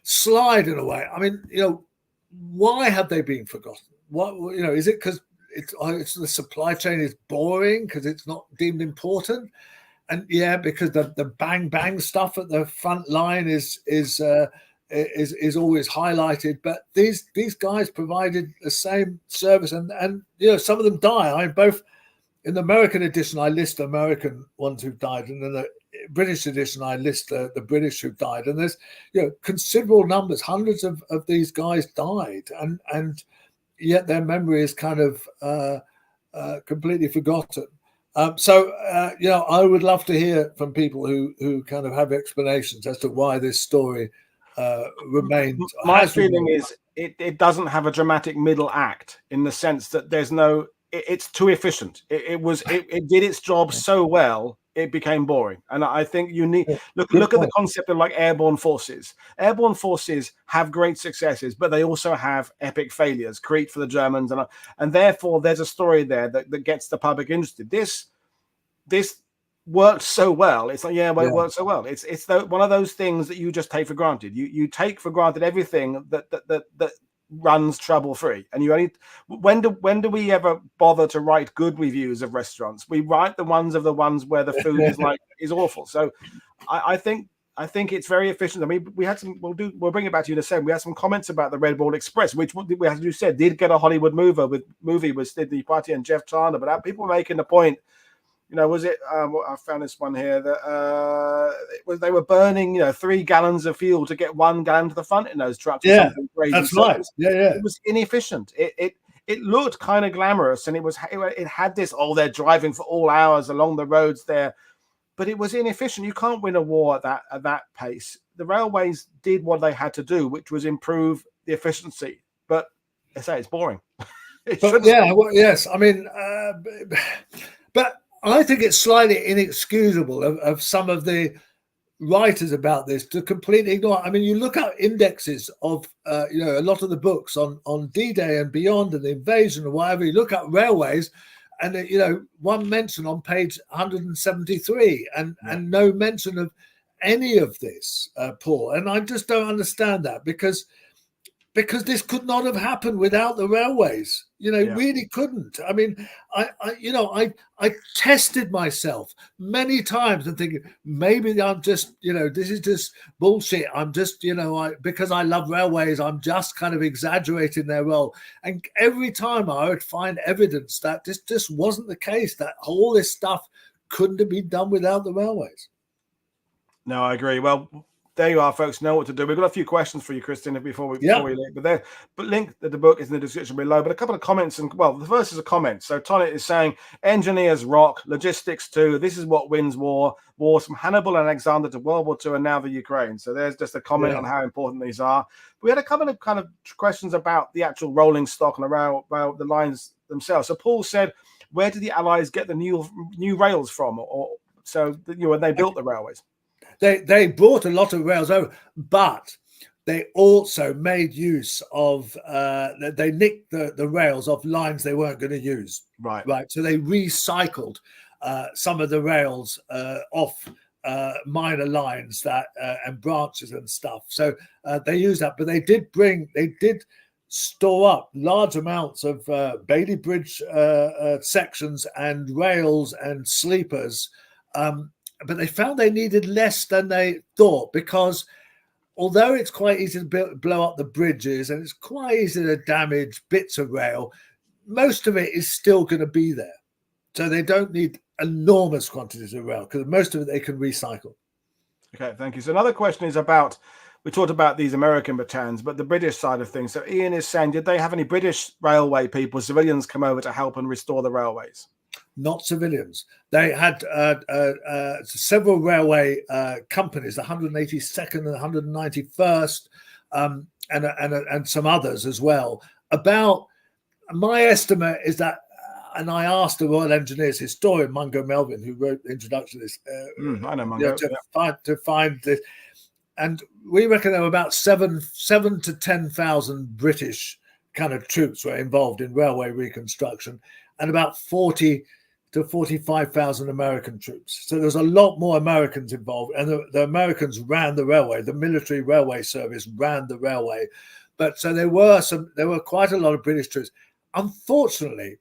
Speaker 2: slide in a way. I mean, why have they been forgotten? What, is it because it's the supply chain is boring because it's not deemed important? And because the bang bang stuff at the front line is always highlighted. But these guys provided the same service, and some of them die. I mean, both in the American edition, I list the American ones who've died, and in the British edition, I list the British who've died. And there's considerable numbers, hundreds of these guys died, and yet their memory is kind of completely forgotten. So I would love to hear from people who kind of have explanations as to why this story remained.
Speaker 1: My feeling is it doesn't have a dramatic middle act, in the sense that there's no. It's too efficient. It did its job so well, it became boring. And I think you need look at the concept of like airborne forces. Airborne forces have great successes, but they also have epic failures. Crete for the Germans, and therefore there's a story there that gets the public interested. This worked so well. It's like, it worked so well. It's one of those things that you just take for granted. You take for granted everything that runs trouble free. And you only when do we ever bother to write good reviews of restaurants? We write the ones where the food is awful. So I think it's very efficient. I mean, we had some. We'll bring it back to you in a second. We had some comments about the Red Ball Express, which, as you said, did get a Hollywood movie with Sidney Poitier and Jeff Chandler. But people were making the point. Was it? I found this one here that they were burning 3 gallons of fuel to get 1 gallon to the front in those trucks.
Speaker 2: Yeah, that's right.
Speaker 1: It was inefficient. It looked kind of glamorous, and it had this. They're driving for all hours along the roads there, but it was inefficient. You can't win a war at that pace. The railways did what they had to do, which was improve the efficiency. But they say it's boring.
Speaker 2: But yeah, well, yes. I mean, but I think it's slightly inexcusable of some of the writers about this to completely ignore. I mean, you look at indexes of a lot of the books on D-Day and beyond and the invasion or whatever. You look at railways, and one mention on page 173, and no mention of any of this, Paul. And I just don't understand that because this could not have happened without the railways. Really couldn't. I mean, I tested myself many times and thinking maybe I'm just, this is just bullshit. I'm just, because I love railways, I'm just kind of exaggerating their role. And every time I would find evidence that this just wasn't the case, that all this stuff couldn't have been done without the railways.
Speaker 1: No, I agree. Well, there you are, folks. Know what to do. We've got a few questions for you, Christian, before we leave. But link to the book is in the description below. But a couple of comments, and well, the first is a comment. So Tonnet is saying, "Engineers rock, logistics too. This is what wins war. Wars from Hannibal and Alexander to World War II, and now the Ukraine." So there's just a comment on how important these are. We had a couple of kind of questions about the actual rolling stock and around the lines themselves. So Paul said, "Where did the Allies get the new rails from?" When they built the railways.
Speaker 2: They brought a lot of rails over, but they also made use of they nicked the rails off lines they weren't going to use. Right. So they recycled some of the rails off minor lines that and branches and stuff. So they used that, but they did store up large amounts of Bailey Bridge sections and rails and sleepers. But they found they needed less than they thought, because although it's quite easy to blow up the bridges and it's quite easy to damage bits of rail, most of it is still going to be there. So they don't need enormous quantities of rail because most of it they can recycle.
Speaker 1: Okay, thank you. So another question is about, we talked about these American battalions, but the British side of things. So Ian is saying, did they have any British railway people, civilians, come over to help and restore the railways?
Speaker 2: Not civilians. They had several railway companies, the 182nd and 191st, and some others as well. About my estimate is that, and I asked the Royal Engineers historian Mungo Melvin, who wrote the introduction to this,
Speaker 1: I know Mungo,
Speaker 2: to find this, and we reckon there were about 7 to 10,000 British kind of troops were involved in railway reconstruction, and about 40 to 45,000 American troops. So there's a lot more Americans involved, and the Americans ran the railway. The military railway service ran the railway, but so there were quite a lot of British troops. Unfortunately,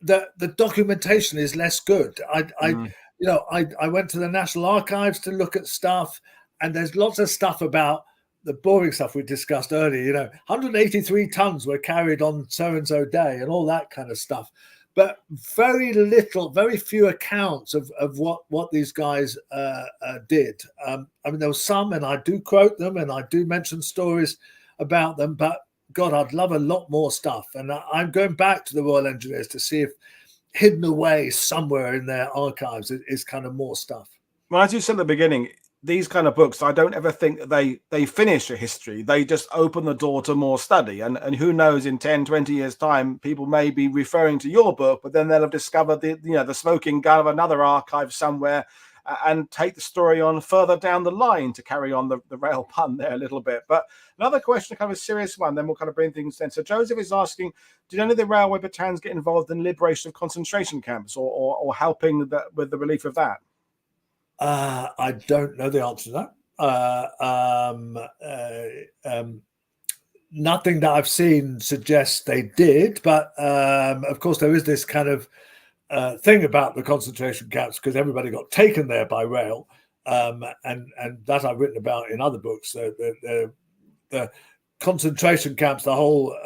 Speaker 2: the documentation is less good. I went to the National Archives to look at stuff, and there's lots of stuff about the boring stuff we discussed earlier. 183 tons were carried on so-and-so day and all that kind of stuff. But very few accounts of what these guys did. I mean, there was some, and I do quote them, and I do mention stories about them, but God, I'd love a lot more stuff. And I'm going back to the Royal Engineers to see if hidden away somewhere in their archives is kind of more stuff.
Speaker 1: Well, as you said at the beginning, these kind of books, I don't ever think that they finish a history. They just open the door to more study. And who knows, in 10, 20 years' time, people may be referring to your book, but then they'll have discovered the smoking gun of another archive somewhere and take the story on further down the line, to carry on the rail pun there a little bit. But another question, kind of a serious one, then we'll kind of bring things in. So Joseph is asking, did any of the railway battalions get involved in liberation of concentration camps or helping with the relief of that?
Speaker 2: I don't know the answer to that. Nothing that I've seen suggests they did, but of course there is this kind of thing about the concentration camps, because everybody got taken there by rail, and that I've written about in other books. The concentration camps, the whole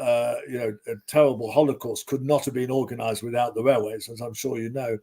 Speaker 2: terrible Holocaust, could not have been organized without the railways, as I'm sure you know.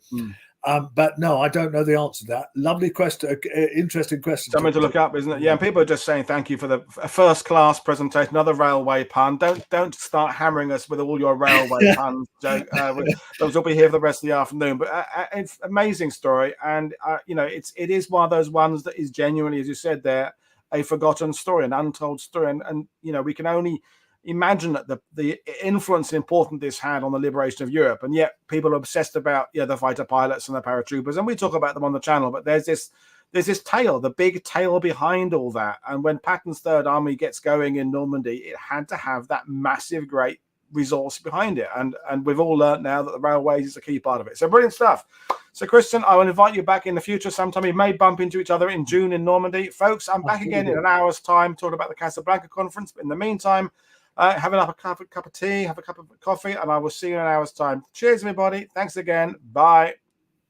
Speaker 2: But no, I don't know the answer to that. Lovely question, interesting question.
Speaker 1: Something to look up, isn't it? Yeah, and people are just saying thank you for the first-class presentation. Another railway pun. Don't start hammering us with all your railway puns. Those will be here for the rest of the afternoon. But it's an amazing story, and it is one of those ones that is genuinely, as you said there, a forgotten story, an untold story, and we can only imagine that the influence and importance this had on the liberation of Europe. And yet people are obsessed about the fighter pilots and the paratroopers, and we talk about them on the channel, but there's this tale, the big tale behind all that. And when Patton's Third Army gets going in Normandy, it had to have that massive, great resource behind it. And we've all learned now that the railways is a key part of it. So brilliant stuff. So Christian, I will invite you back in the future sometime. We may bump into each other in June in Normandy. Folks, I'm back again in an hour's time talking about the Casablanca conference. But in the meantime, have a cup of tea, have a cup of coffee, and I will see you in an hour's time. Cheers, everybody. Thanks again. Bye.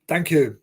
Speaker 2: Thank you.